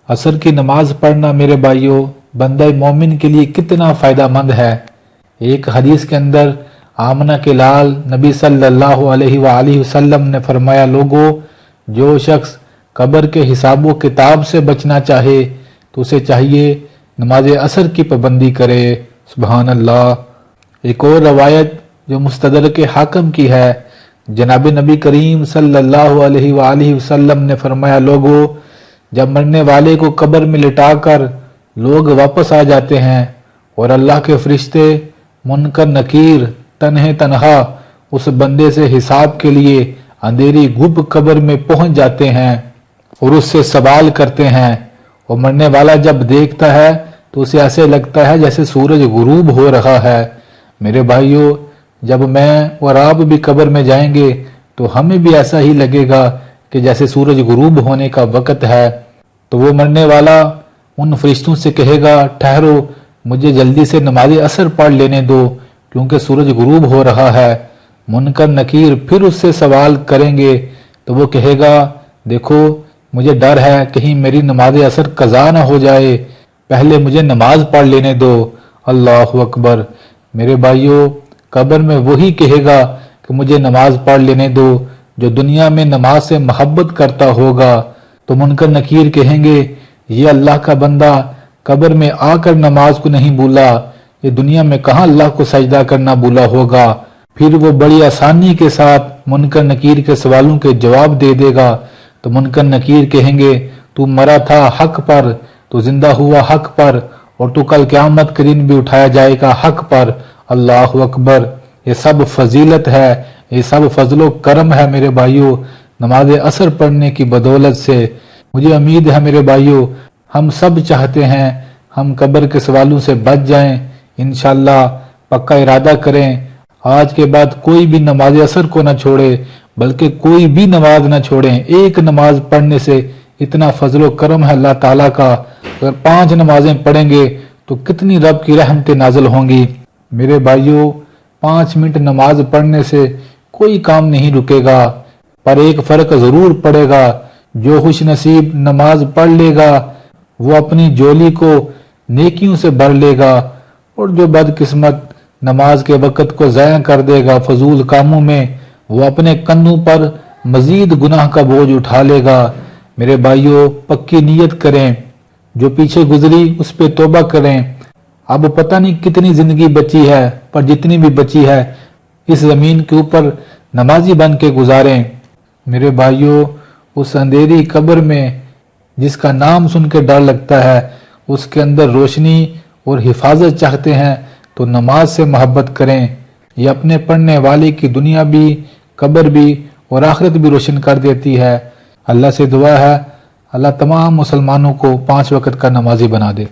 असर की नमाज पढ़ना मेरे भाइयों बंदा मोमिन के लिए कितना फ़ायदा मंद है। एक हदीस के अंदर आमना के लाल नबी सल्लल्लाहु अलैहि वसल्लम ने फरमाया, लोगों, जो शख्स कब्र के हिसाबो किताब से बचना चाहे तो उसे चाहिए नमाज असर की पाबंदी करे। सुबहान अल्लाह। एक और रवायत जो मुस्तदरक हाकिम की है, जनाब नबी करीम सल्लल्लाहु अलैहि वसल्लम ने फरमाया, लोगों, जब मरने वाले को कब्र में लिटाकर लोग वापस आ जाते हैं और अल्लाह के फरिश्ते मुनकर नकीर तन्हे तनहा उस बंदे से हिसाब के लिए अंधेरी गुप कब्र में पहुंच जाते हैं और उससे सवाल करते हैं, और मरने वाला जब देखता है तो उसे ऐसे लगता है जैसे सूरज गुरूब हो रहा है। मेरे भाइयों, जब मैं और आप भी कब्र में जाएंगे तो हमें भी ऐसा ही लगेगा कि जैसे सूरज गुरूब होने का वक्त है। तो वो मरने वाला उन फरिश्तों से कहेगा, ठहरो, मुझे जल्दी से नमाज असर पढ़ लेने दो क्योंकि सूरज गुरूब हो रहा है। मुनकर नकीर फिर उससे सवाल करेंगे तो वो कहेगा, देखो, मुझे डर है कहीं मेरी नमाज असर कज़ा ना हो जाए, पहले मुझे नमाज पढ़ लेने दो। अल्लाहु अकबर। मेरे भाइयों, कब्र में वही कहेगा कि मुझे नमाज पढ़ लेने दो जो दुनिया में नमाज से मोहब्बत करता होगा। तो मुनकर नकीर कहेंगे, ये अल्लाह का बंदा कब्र में आकर नमाज को नहीं भूला, ये दुनिया में कहाँ अल्लाह को सजदा करना भूला होगा। फिर वो बड़ी आसानी के साथ मुनकर नकीर के सवालों के जवाब दे देगा। तो मुनकर नकीर कहेंगे, तू मरा था हक पर, तू जिंदा हुआ हक पर, और तू कल क़यामत के दिन भी उठाया जाएगा हक पर। अल्लाहु अकबर। ये सब फजीलत है, ये सब फजलो करम है मेरे भाइयों, नमाज असर पढ़ने की बदौलत से। मुझे उम्मीद है मेरे भाइयों, हम सब चाहते हैं हम कब्र के सवालों से बच जाएं। इंशाअल्लाह पक्का इरादा करें, आज के बाद कोई भी नमाज असर को ना छोड़े, बल्कि कोई भी नमाज ना छोड़ें। एक नमाज पढ़ने से इतना फजलो करम है अल्लाह ताला का। अगर 5 नमाजें पढ़ेंगे तो कितनी रब की रहमतें नाज़िल होंगी। मेरे भाइयों, 5 मिनट नमाज पढ़ने से कोई काम नहीं रुकेगा, पर एक फर्क जरूर पड़ेगा। जो खुश नसीब नमाज पढ़ लेगा वो अपनी झोली को नेकियों से भर लेगा, और जो बदकिस्मत नमाज के वक़्त को ज़ाया कर देगा फजूल कामों में, वो अपने कन्नों पर मजीद गुनाह का बोझ उठा लेगा। मेरे भाइयों, पक्की नीयत करें, जो पीछे गुजरी उस पे तौबा करें। अब पता नहीं कितनी जिंदगी बची है, पर जितनी भी बची है इस जमीन के ऊपर नमाजी बन के गुजारें। मेरे भाइयों, उस अंधेरी कब्र में जिसका नाम सुन के डर लगता है, उसके अंदर रोशनी और हिफाजत चाहते हैं तो नमाज से मोहब्बत करें। ये अपने पढ़ने वाले की दुनिया भी, कब्र भी और आखिरत भी रोशन कर देती है। अल्लाह से दुआ है, अल्लाह तमाम मुसलमानों को 5 वक्त का नमाजी बना दे।